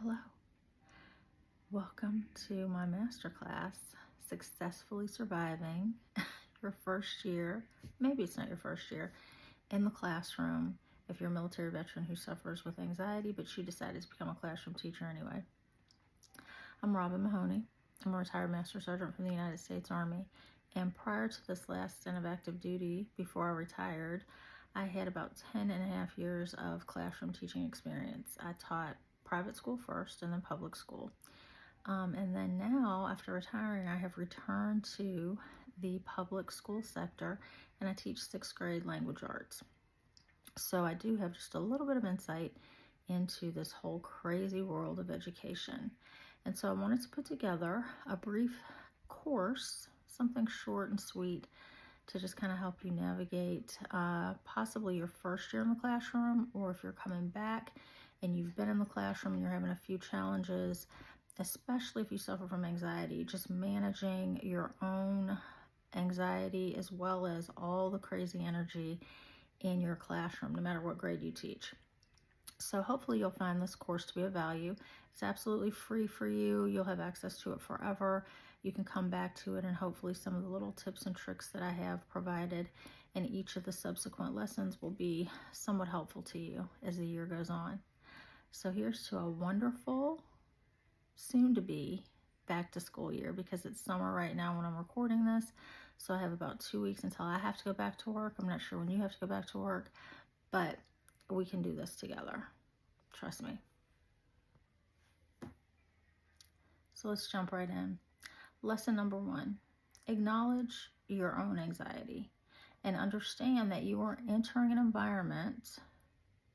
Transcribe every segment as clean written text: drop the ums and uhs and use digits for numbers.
Hello. Welcome to my masterclass, Successfully Surviving Your First Year, maybe it's not your first year, in the classroom if you're a military veteran who suffers with anxiety, but you decided to become a classroom teacher anyway. I'm Robin Mahoney. I'm a retired Master Sergeant from the United States Army, and prior to this last stint of active duty, before I retired, I had about 10 and a half years of classroom teaching experience. I taught private school first and then public school. And then now, after retiring, I have returned to the public school sector and I teach 6th grade language arts. So I do have just a little bit of insight into this whole crazy world of education. And so I wanted to put together a brief course, something short and sweet, to just kind of help you navigate possibly your first year in the classroom, or if you're coming back and you've been in the classroom and you're having a few challenges, especially if you suffer from anxiety, just managing your own anxiety as well as all the crazy energy in your classroom, no matter what grade you teach. So hopefully you'll find this course to be of value. It's absolutely free for you. You'll have access to it forever. You can come back to it, and hopefully some of the little tips and tricks that I have provided in each of the subsequent lessons will be somewhat helpful to you as the year goes on. So here's to a wonderful, soon to be back to school year, because it's summer right now when I'm recording this. So I have about 2 weeks until I have to go back to work. I'm not sure when you have to go back to work, but we can do this together. Trust me. So let's jump right in. Lesson number 1, acknowledge your own anxiety and understand that you are entering an environment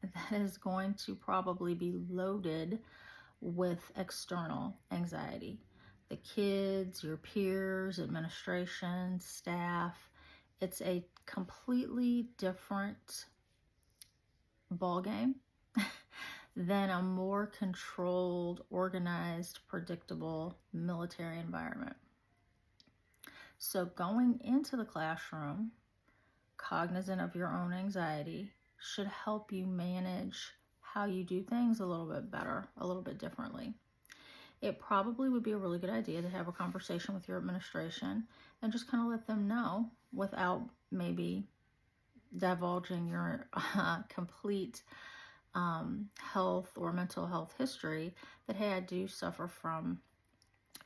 that is going to probably be loaded with external anxiety. The kids, your peers, administration, staff. It's a completely different ballgame than a more controlled, organized, predictable military environment. So going into the classroom, cognizant of your own anxiety, should help you manage how you do things a little bit better, a little bit differently. It probably would be a really good idea to have a conversation with your administration and just kind of let them know, without maybe divulging your complete health or mental health history, that, hey, I do suffer from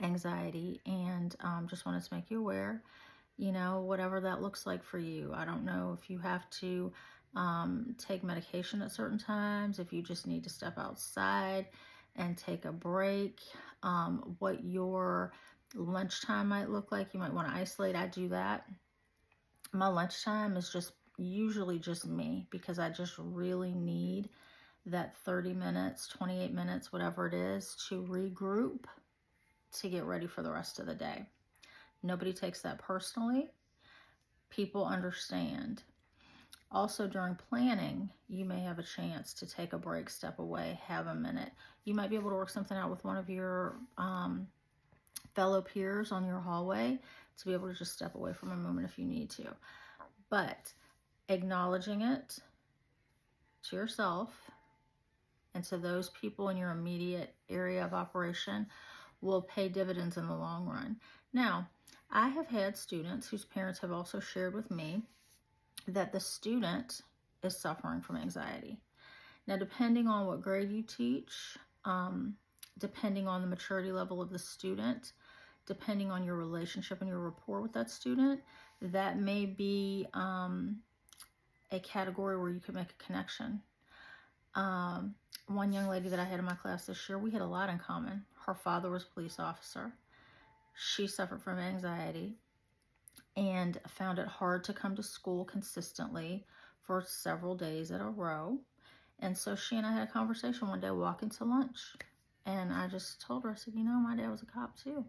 anxiety and just wanted to make you aware, whatever that looks like for you. I don't know if you have to take medication at certain times, if you just need to step outside and take a break, what your lunchtime might look like. You might want to isolate. I do that. My lunchtime is just usually just me, because I just really need that 30 minutes, 28 minutes, whatever it is, to regroup, to get ready for the rest of the day. Nobody takes that personally. People understand. Also, during planning, you may have a chance to take a break, step away, have a minute. You might be able to work something out with one of your fellow peers on your hallway to be able to just step away from a moment if you need to. But acknowledging it to yourself and to those people in your immediate area of operation will pay dividends in the long run. Now, I have had students whose parents have also shared with me that the student is suffering from anxiety. Now, depending on what grade you teach, depending on the maturity level of the student, depending on your relationship and your rapport with that student, that may be a category where you can make a connection. One young lady that I had in my class this year, we had a lot in common. Her father was a police officer. She suffered from anxiety and found it hard to come to school consistently for several days in a row. And so she and I had a conversation one day walking to lunch. And I just told her, I said, my dad was a cop too.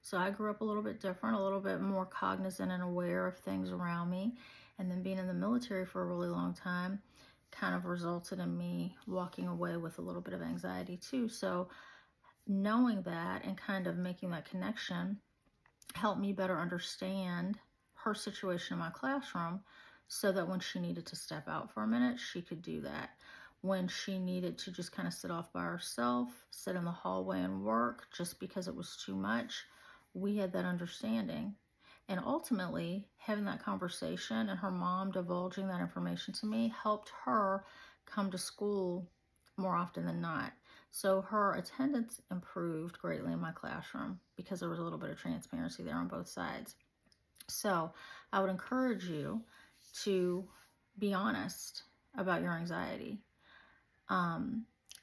So I grew up a little bit different, a little bit more cognizant and aware of things around me. And then being in the military for a really long time kind of resulted in me walking away with a little bit of anxiety too. So knowing that and kind of making that connection helped me better understand her situation in my classroom, so that when she needed to step out for a minute, she could do that. when she needed to just kind of sit off by herself, sit in the hallway and work just because it was too much. We had that understanding. And ultimately, having that conversation and her mom divulging that information to me helped her come to school more often than not. So her attendance improved greatly in my classroom because there was a little bit of transparency there on both sides. So I would encourage you to be honest about your anxiety.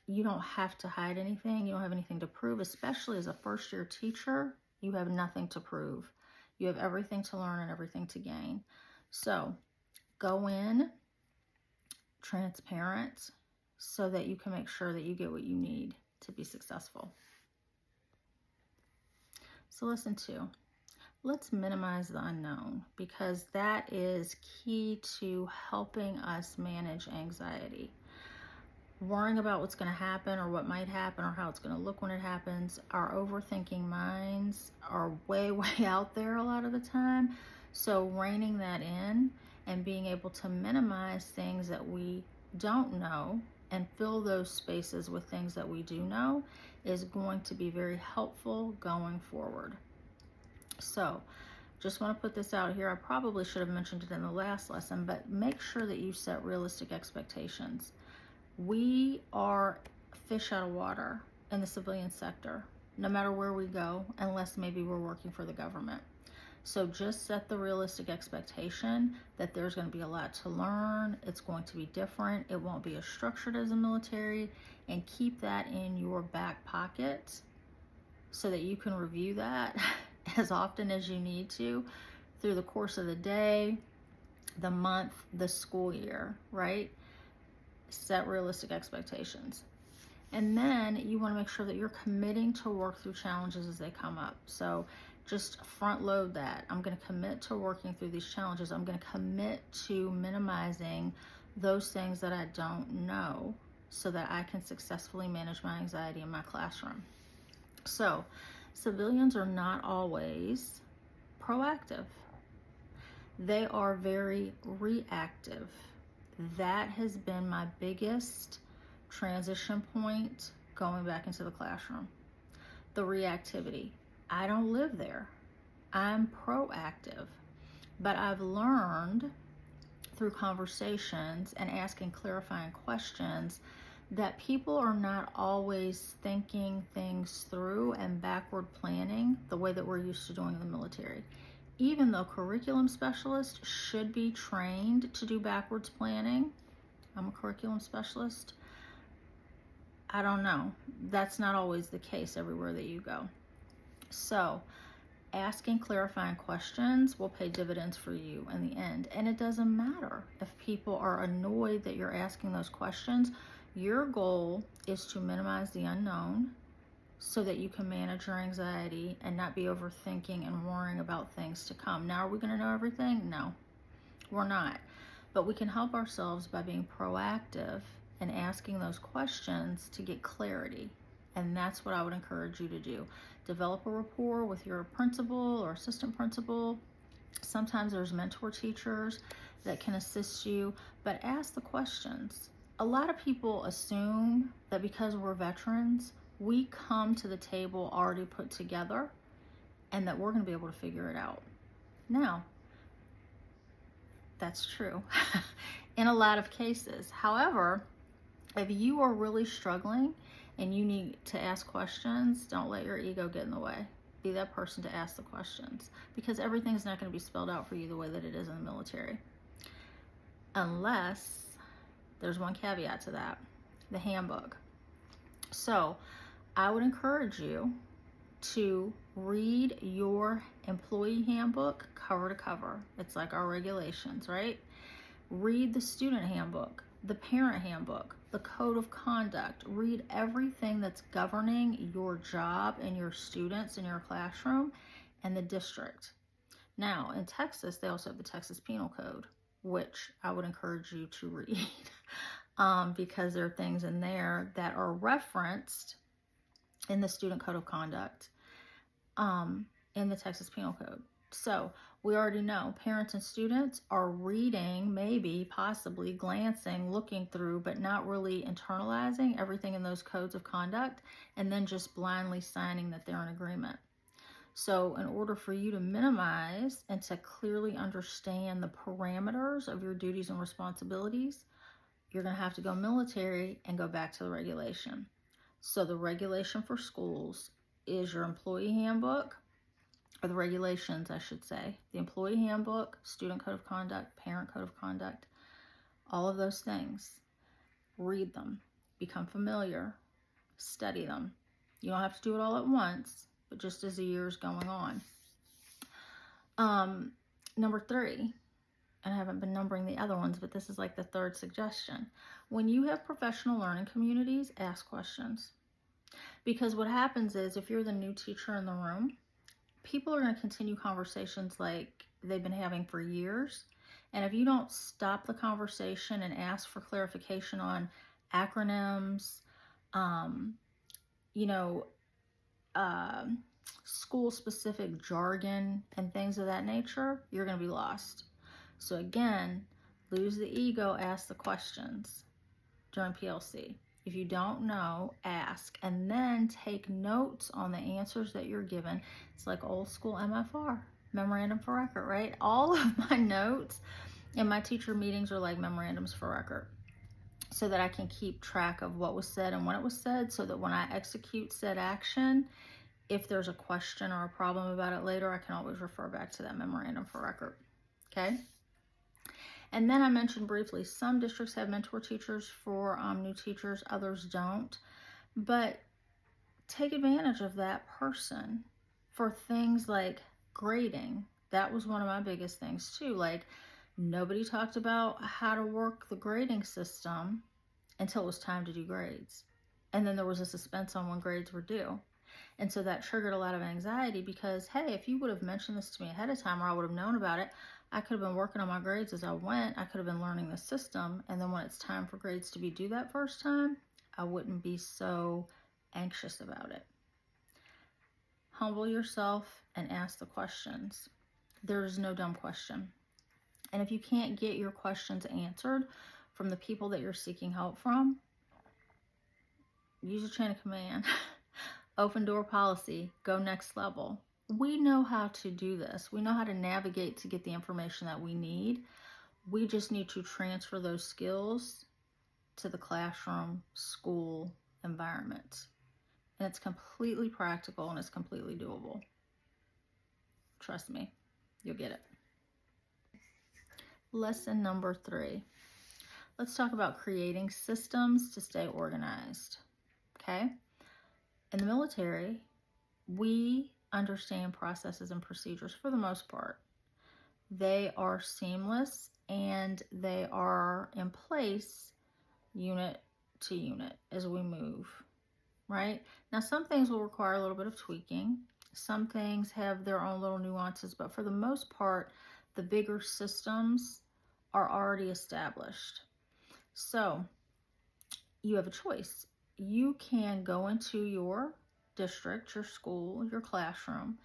You don't have to hide anything. You don't have anything to prove, especially as a first-year teacher. You have nothing to prove. You have everything to learn and everything to gain. So go in transparent so that you can make sure that you get what you need to be successful. So listen to, let's minimize the unknown, because that is key to helping us manage anxiety. Worrying about what's going to happen or what might happen or how it's going to look when it happens, our overthinking minds are way, way out there a lot of the time. So reining that in and being able to minimize things that we don't know and fill those spaces with things that we do know is going to be very helpful going forward. So just want to put this out here. I probably should have mentioned it in the last lesson, but make sure that you set realistic expectations. We are fish out of water in the civilian sector, no matter where we go, unless maybe we're working for the government. So just set the realistic expectation that there's going to be a lot to learn. It's going to be different. It won't be as structured as the military, and keep that in your back pocket so that you can review that as often as you need to through the course of the day, the month, the school year, right? Set realistic expectations. And then you want to make sure that you're committing to work through challenges as they come up. So just front load that. I'm going to commit to working through these challenges. I'm going to commit to minimizing those things that I don't know so that I can successfully manage my anxiety in my classroom. So civilians are not always proactive. They are very reactive. That has been my biggest transition point going back into the classroom. The reactivity. I don't live there. I'm proactive. But I've learned through conversations and asking clarifying questions that people are not always thinking things through and backward planning the way that we're used to doing in the military. Even though curriculum specialists should be trained to do backwards planning, I'm a curriculum specialist, I don't know. That's not always the case everywhere that you go. So asking clarifying questions will pay dividends for you in the end. And it doesn't matter if people are annoyed that you're asking those questions. Your goal is to minimize the unknown so that you can manage your anxiety and not be overthinking and worrying about things to come. Now, are we going to know everything? No, we're not. But we can help ourselves by being proactive and asking those questions to get clarity. And that's what I would encourage you to do. Develop a rapport with your principal or assistant principal. Sometimes there's mentor teachers that can assist you, but ask the questions. A lot of people assume that because we're veterans, we come to the table already put together and that we're going to be able to figure it out. Now, that's true in a lot of cases. However, if you are really struggling and you need to ask questions, don't let your ego get in the way. Be that person to ask the questions, because everything's not going to be spelled out for you the way that it is in the military. Unless there's one caveat to that, the handbook. So I would encourage you to read your employee handbook cover to cover. It's like our regulations, right? Read the student handbook, the parent handbook, the code of conduct. Read everything that's governing your job and your students in your classroom and the district. Now, in Texas, they also have the Texas Penal Code, which I would encourage you to read because there are things in there that are referenced in the Student Code of Conduct in the Texas Penal Code. So We already know parents and students are reading, maybe, possibly glancing, looking through, but not really internalizing everything in those codes of conduct, and then just blindly signing that they're in agreement. So in order for you to minimize and to clearly understand the parameters of your duties and responsibilities, you're going to have to go military and go back to the regulation. So the regulation for schools is your employee handbook, or the regulations, I should say. The employee handbook, student code of conduct, parent code of conduct, all of those things. Read them, become familiar, study them. You don't have to do it all at once, but just as the year is going on. Number 3, and I haven't been numbering the other ones, but this is like the 3rd suggestion. When you have professional learning communities, ask questions. Because what happens is, if you're the new teacher in the room, people are going to continue conversations like they've been having for years. And if you don't stop the conversation and ask for clarification on acronyms, school-specific jargon and things of that nature, you're going to be lost. So again, lose the ego, ask the questions during PLC. If you don't know, ask, and then take notes on the answers that you're given. It's like old school MFR, memorandum for record, right? All of my notes in my teacher meetings are like memorandums for record, so that I can keep track of what was said and when it was said, so that when I execute said action, if there's a question or a problem about it later, I can always refer back to that memorandum for record. Okay? And then I mentioned briefly, some districts have mentor teachers for new teachers, others don't. But take advantage of that person for things like grading. That was one of my biggest things too. Like, nobody talked about how to work the grading system until it was time to do grades. And then there was a suspense on when grades were due. And so that triggered a lot of anxiety, because, hey, if you would have mentioned this to me ahead of time, or I would have known about it, I could have been working on my grades as I went. I could have been learning the system. And then when it's time for grades to be due that first time, I wouldn't be so anxious about it. Humble yourself and ask the questions. There is no dumb question. And if you can't get your questions answered from the people that you're seeking help from, use a chain of command. Open door policy, go next level. We know how to do this. We know how to navigate to get the information that we need. We just need to transfer those skills to the classroom, school environment. And it's completely practical and it's completely doable. Trust me, you'll get it. Lesson number 3. Let's talk about creating systems to stay organized. Okay? In the military, we understand processes and procedures for the most part. They are seamless and they are in place unit to unit as we move, right? Now, some things will require a little bit of tweaking. Some things have their own little nuances, but for the most part, the bigger systems are already established. So you have a choice. You can go into your district, your school, your classroom,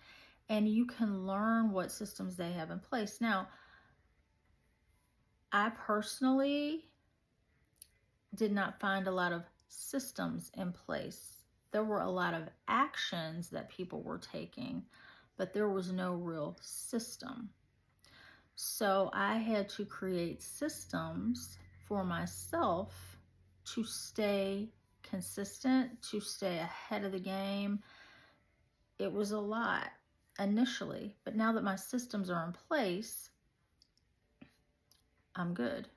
and you can learn what systems they have in place. Now, I personally did not find a lot of systems in place. There were a lot of actions that people were taking, but there was no real system. So I had to create systems for myself to stay consistent, to stay ahead of the game. It was a lot initially, but now that my systems are in place, I'm good.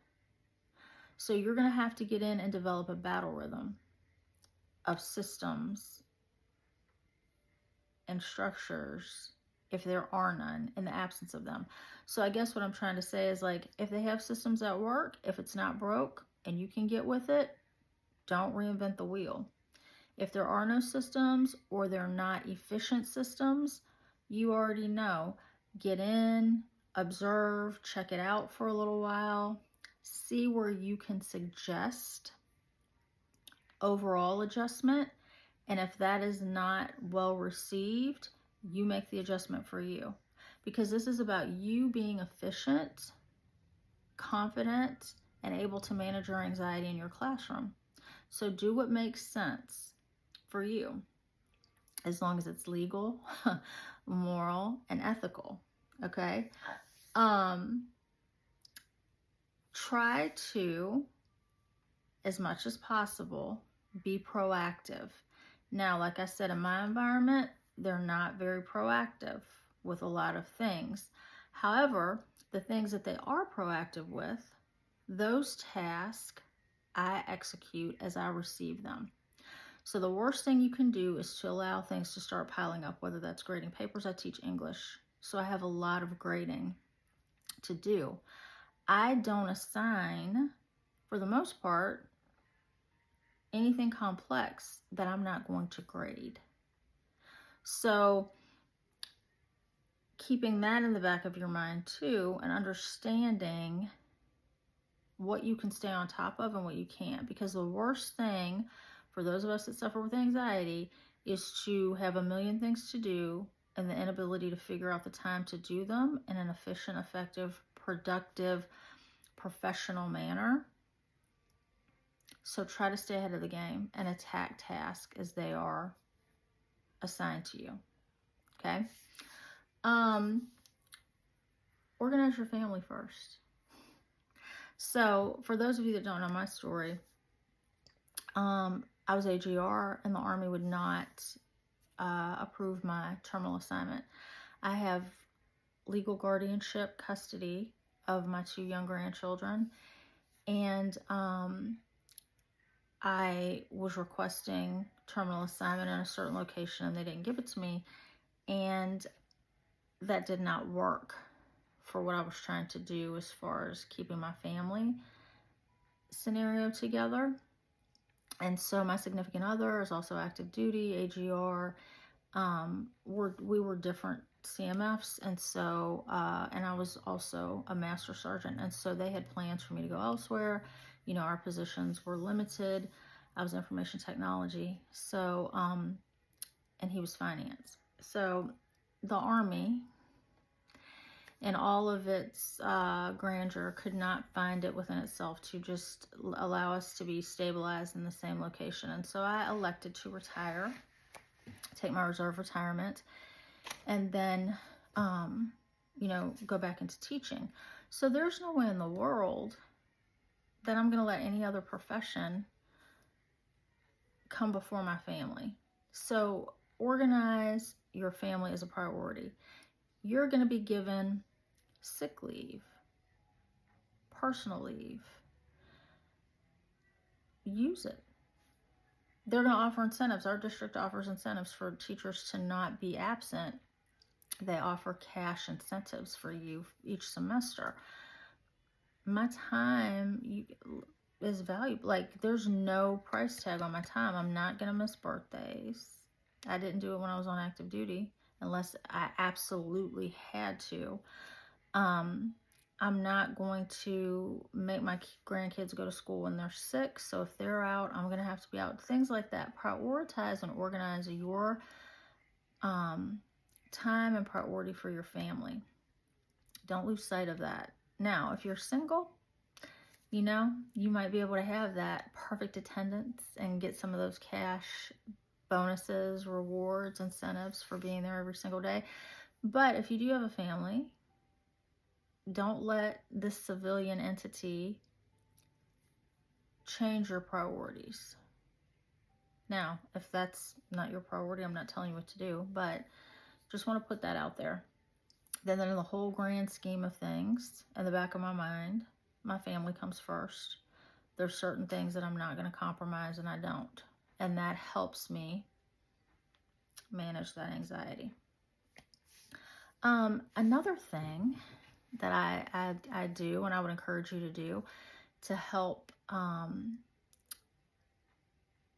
So you're going to have to get in and develop a battle rhythm of systems and structures, if there are none, in the absence of them. So I guess what I'm trying to say is, like, if they have systems that work, if it's not broke and you can get with it, don't reinvent the wheel. If there are no systems or they're not efficient systems, you already know. Get in, observe, check it out for a little while, see where you can suggest overall adjustment. And if that is not well received, you make the adjustment for you. because this is about you being efficient, confident, and able to manage your anxiety in your classroom. So do what makes sense for you, as long as it's legal, moral, and ethical. Okay? Try to, as much as possible, be proactive. Now, like I said, in my environment, they're not very proactive with a lot of things. However, the things that they are proactive with, those tasks I execute as I receive them. So the worst thing you can do is to allow things to start piling up, whether that's grading papers. I teach English, so I have a lot of grading to do. I don't assign, for the most part, anything complex that I'm not going to grade. So keeping that in the back of your mind too, and understanding what you can stay on top of and what you can't. Because the worst thing for those of us that suffer with anxiety is to have a million things to do and the inability to figure out the time to do them in an efficient, effective, productive, professional manner. So try to stay ahead of the game and attack tasks as they are assigned to you. Okay? Organize your family first. So for those of you that don't know my story, I was AGR and the Army would not approve my terminal assignment. I have legal guardianship custody of my 2 young grandchildren, and I was requesting terminal assignment in a certain location and they didn't give it to me, and that did not work for what I was trying to do as far as keeping my family scenario together. And so my significant other is also active duty, AGR. We were different CMFs, and so and I was also a master sergeant, and so they had plans for me to go elsewhere. You know, our positions were limited. I was information technology, so and he was finance. So the Army, in all of its grandeur, could not find it within itself to just allow us to be stabilized in the same location. And so I elected to retire, take my reserve retirement, and then, go back into teaching. So there's no way in the world that I'm going to let any other profession come before my family. So organize your family as a priority. You're going to be given sick leave, personal leave. Use it. They're going to offer incentives. Our district offers incentives for teachers to not be absent. They offer cash incentives for you each semester. My time is valuable. Like, there's no price tag on my time. I'm not going to miss birthdays. I didn't do it when I was on active duty unless I absolutely had to. I'm not going to make my grandkids go to school when they're sick. So if they're out, I'm going to have to be out. Things like that. Prioritize and organize your time and priority for your family. Don't lose sight of that. Now, if you're single, you might be able to have that perfect attendance and get some of those cash bonuses, rewards, incentives for being there every single day. But if you do have a family, don't let this civilian entity change your priorities. Now, if that's not your priority, I'm not telling you what to do, but just want to put that out there. Then in the whole grand scheme of things, in the back of my mind, my family comes first. There's certain things that I'm not going to compromise, and I don't. And that helps me manage that anxiety. Another thing that I do, and I would encourage you to do to help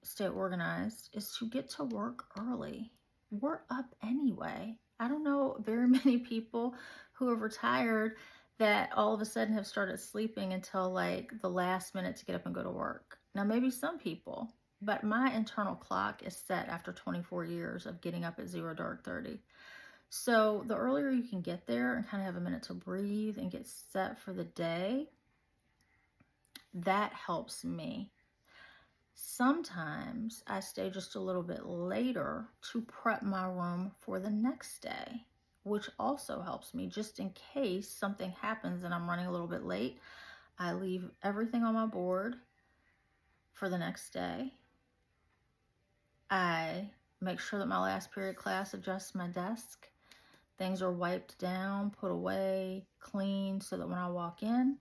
stay organized, is to get to work early. We're up anyway. I don't know very many people who have retired that all of a sudden have started sleeping until like the last minute to get up and go to work. Now, maybe some people, but my internal clock is set after 24 years of getting up at 0 dark 30. So the earlier you can get there and kind of have a minute to breathe and get set for the day, that helps me. Sometimes I stay just a little bit later to prep my room for the next day, which also helps me just in case something happens and I'm running a little bit late. I leave everything on my board for the next day. I make sure that my last period class adjusts my desk. Things are wiped down, put away, cleaned, so that when I walk in,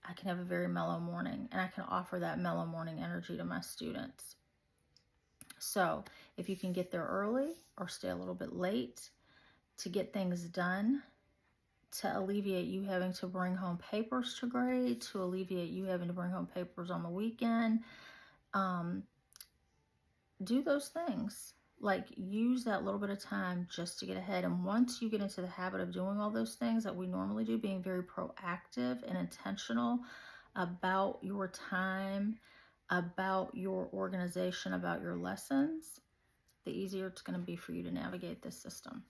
I can have a very mellow morning, and I can offer that mellow morning energy to my students. So if you can get there early or stay a little bit late to get things done, to alleviate you having to bring home papers to grade, to alleviate you having to bring home papers on the weekend, do those things. Like, use that little bit of time just to get ahead. And once you get into the habit of doing all those things that we normally do, being very proactive and intentional about your time, about your organization, about your lessons, the easier it's going to be for you to navigate this system.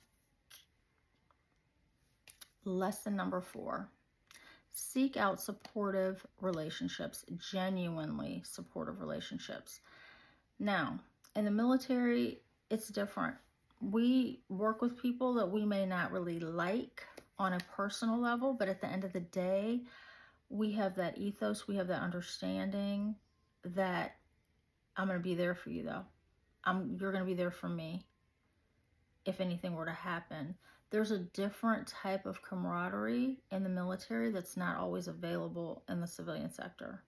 Lesson number 4, seek out supportive relationships, genuinely supportive relationships. Now, in the military, it's different. We work with people that we may not really like on a personal level, but at the end of the day, we have that ethos, we have that understanding that I'm going to be there for you, though. You're going to be there for me if anything were to happen. There's a different type of camaraderie in the military that's not always available in the civilian sector.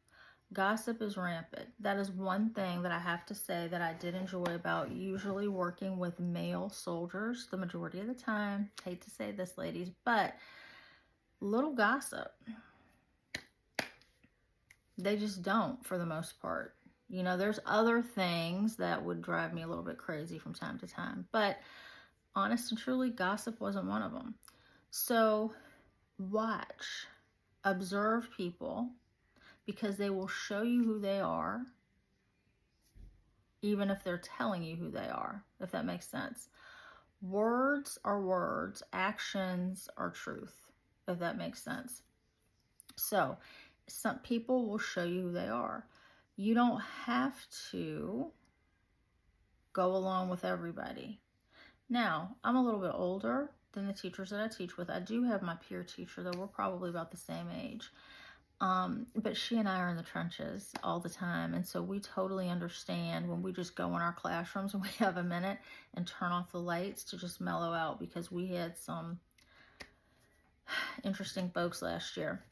Gossip is rampant. That is one thing that I have to say that I did enjoy about usually working with male soldiers the majority of the time. Hate to say this, ladies, but little gossip. They just don't, for the most part. You know, there's other things that would drive me a little bit crazy from time to time, but honest and truly, gossip wasn't one of them. So watch, observe people, because they will show you who they are, even if they're telling you who they are, if that makes sense. Words are words, actions are truth, if that makes sense. So some people will show you who they are. You don't have to go along with everybody. Now, I'm a little bit older than the teachers that I teach with. I do have my peer teacher, though we're probably about the same age. But she and I are in the trenches all the time. And so we totally understand when we just go in our classrooms and we have a minute and turn off the lights to just mellow out, because we had some interesting folks last year.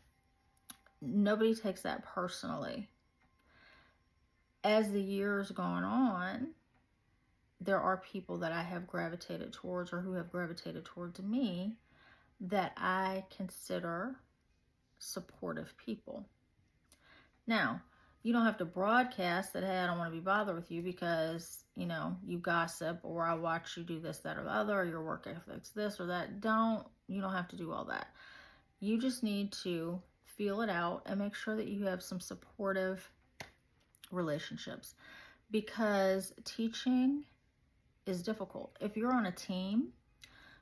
Nobody takes that personally. As the years gone on, there are people that I have gravitated towards, or who have gravitated towards me, that I consider supportive people. Now, you don't have to broadcast that, hey, I don't want to be bothered with you because, you know, you gossip, or I watch you do this, that, or the other, or your work ethic's this or that. You don't have to do all that. You just need to feel it out and make sure that you have some supportive relationships, because teaching is difficult. If you're on a team,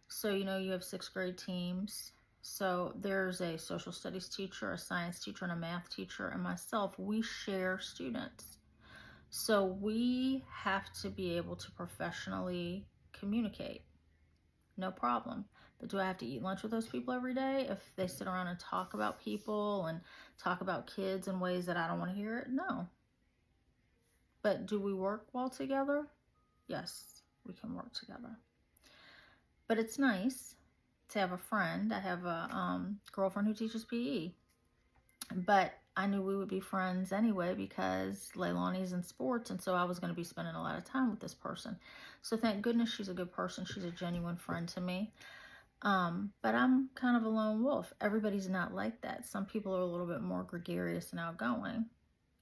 so you know you have 6th grade teams, so there's a social studies teacher, a science teacher, and a math teacher, and myself. We share students. So we have to be able to professionally communicate. No problem. But do I have to eat lunch with those people every day if they sit around and talk about people and talk about kids in ways that I don't want to hear it? No. But do we work well together? Yes, we can work together. But it's nice to have a friend. I have a girlfriend who teaches PE. But I knew we would be friends anyway because Leilani's in sports, and so I was going to be spending a lot of time with this person. So thank goodness she's a good person. She's a genuine friend to me. But I'm kind of a lone wolf. Everybody's not like that. Some people are a little bit more gregarious and outgoing.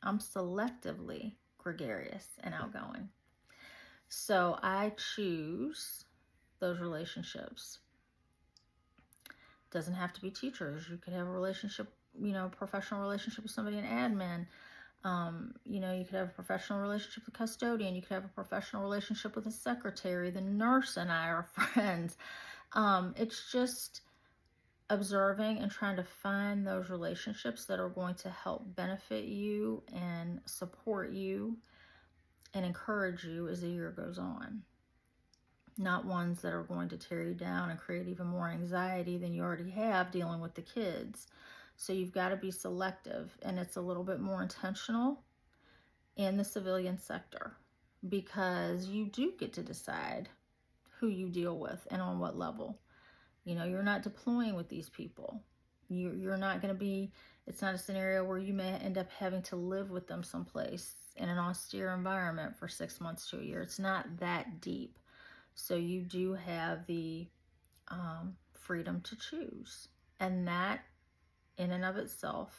I'm selectively gregarious and outgoing. So I choose those relationships. Doesn't have to be teachers. You could have a relationship, you know, professional relationship with somebody in admin. You could have a professional relationship with a custodian. You could have a professional relationship with a secretary. The nurse and I are friends. It's just observing and trying to find those relationships that are going to help benefit you and support you and encourage you as the year goes on. Not ones that are going to tear you down and create even more anxiety than you already have dealing with the kids. So you've got to be selective, and it's a little bit more intentional in the civilian sector because you do get to decide who you deal with and on what level. You're not deploying with these people. You're not going to be, it's not a scenario where you may end up having to live with them someplace in an austere environment for 6 months to a year. It's not that deep. So you do have the freedom to choose. And that in and of itself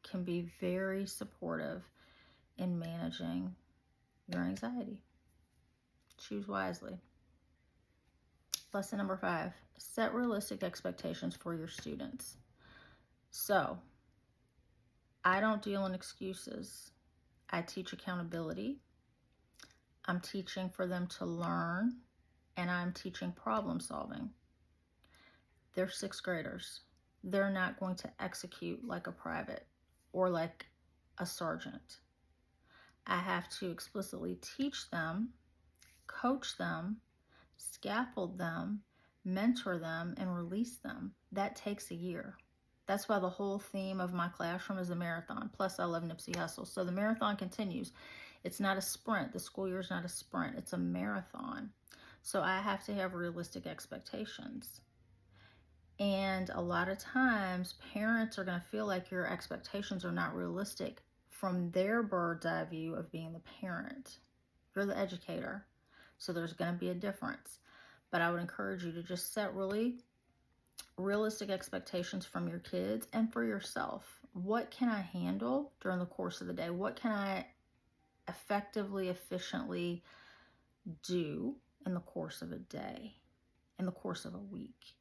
can be very supportive in managing your anxiety. Choose wisely. Lesson number 5, set realistic expectations for your students. So, I don't deal in excuses. I teach accountability. I'm teaching for them to learn, and I'm teaching problem solving. They're 6th graders. They're not going to execute like a private or like a sergeant. I have to explicitly teach them, coach them, scaffold them, mentor them, and release them. That takes a year. That's why the whole theme of my classroom is a marathon. Plus, I love Nipsey Hussle. So the marathon continues. It's not a sprint. The school year is not a sprint. It's a marathon. So I have to have realistic expectations. And a lot of times, parents are going to feel like your expectations are not realistic from their bird's eye view of being the parent. You're the educator. So there's going to be a difference. But I would encourage you to just set really realistic expectations from your kids and for yourself. What can I handle during the course of the day? What can I effectively, efficiently do in the course of a day, in the course of a week,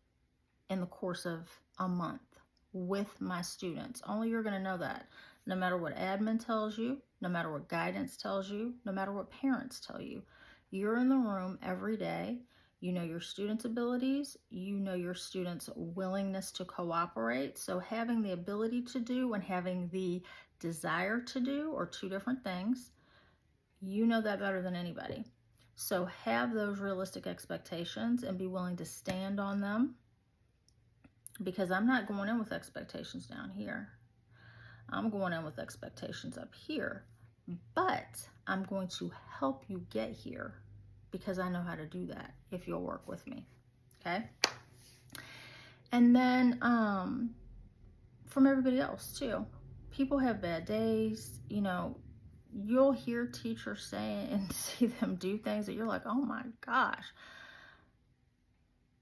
in the course of a month with my students? Only you're going to know that. No matter what admin tells you, no matter what guidance tells you, no matter what parents tell you. You're in the room every day. You know your students' abilities. You know your students' willingness to cooperate. So having the ability to do and having the desire to do are two different things. You know that better than anybody. So have those realistic expectations and be willing to stand on them, because I'm not going in with expectations down here. I'm going in with expectations up here. But I'm going to help you get here because I know how to do that if you'll work with me. Okay? And then from everybody else too. People have bad days. You'll hear teachers say and see them do things that you're like, oh my gosh.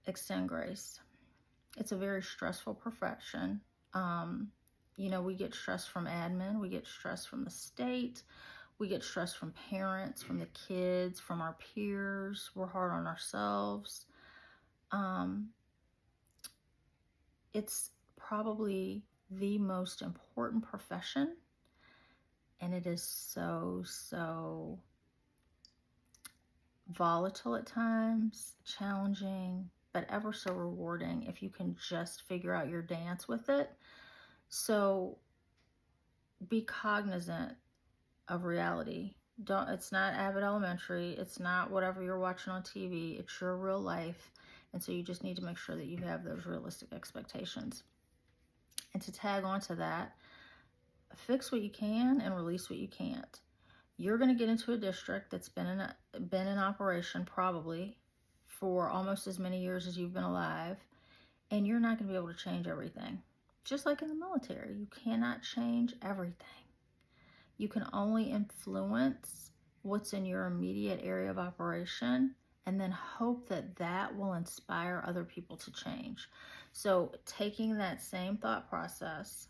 Extend grace. It's a very stressful profession. We get stress from admin. We get stress from the state. We get stress from parents, from the kids, from our peers. We're hard on ourselves. It's probably the most important profession, and it is so, so volatile at times, challenging, but ever so rewarding if you can just figure out your dance with it. So be cognizant of reality. It's not Abbott Elementary. It's not whatever you're watching on TV. It's your real life. And so you just need to make sure that you have those realistic expectations. And to tag on to that, fix what you can and release what you can't. You're going to get into a district that's been in operation probably for almost as many years as you've been alive, and you're not going to be able to change everything. Just like in the military, you cannot change everything. You can only influence what's in your immediate area of operation and then hope that that will inspire other people to change. So taking that same thought process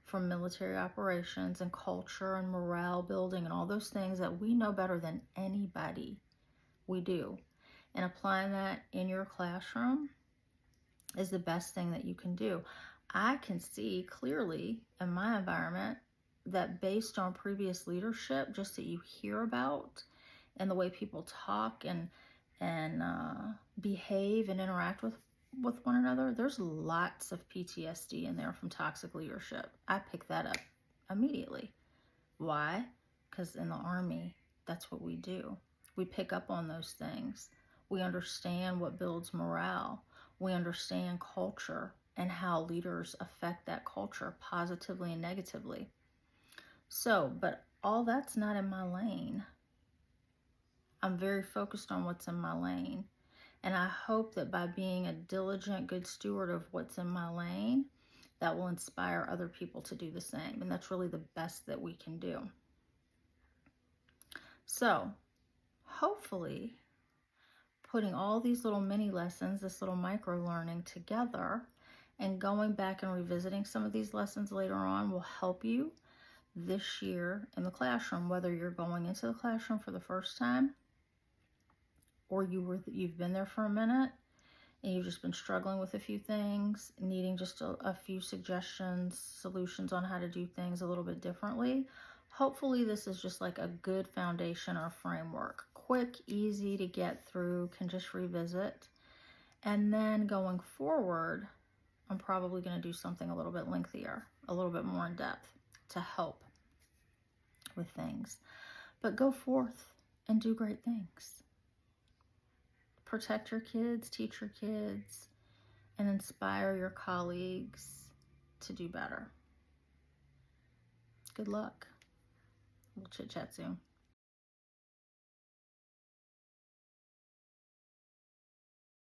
from military operations and culture and morale building and all those things that we know better than anybody, we do, and applying that in your classroom is the best thing that you can do. I can see clearly in my environment that based on previous leadership, just that you hear about, and the way people talk and behave and interact with one another, there's lots of PTSD in there from toxic leadership. I picked that up immediately. Why? Because in the Army, that's what we do. We pick up on those things. We understand what builds morale. We understand culture and how leaders affect that culture positively and negatively. So, but all that's not in my lane. I'm very focused on what's in my lane. And I hope that by being a diligent, good steward of what's in my lane, that will inspire other people to do the same. And that's really the best that we can do. So, hopefully, putting all these little mini lessons, this little micro learning together, and going back and revisiting some of these lessons later on will help you this year in the classroom, whether you're going into the classroom for the first time or you've been there for a minute and you've just been struggling with a few things, needing just a few suggestions, solutions on how to do things a little bit differently. Hopefully this is just like a good foundation or framework. Quick, easy to get through, can just revisit. And then going forward, I'm probably going to do something a little bit lengthier, a little bit more in depth to help with things. But go forth and do great things. Protect your kids, teach your kids, and inspire your colleagues to do better. Good luck. We'll chit chat soon.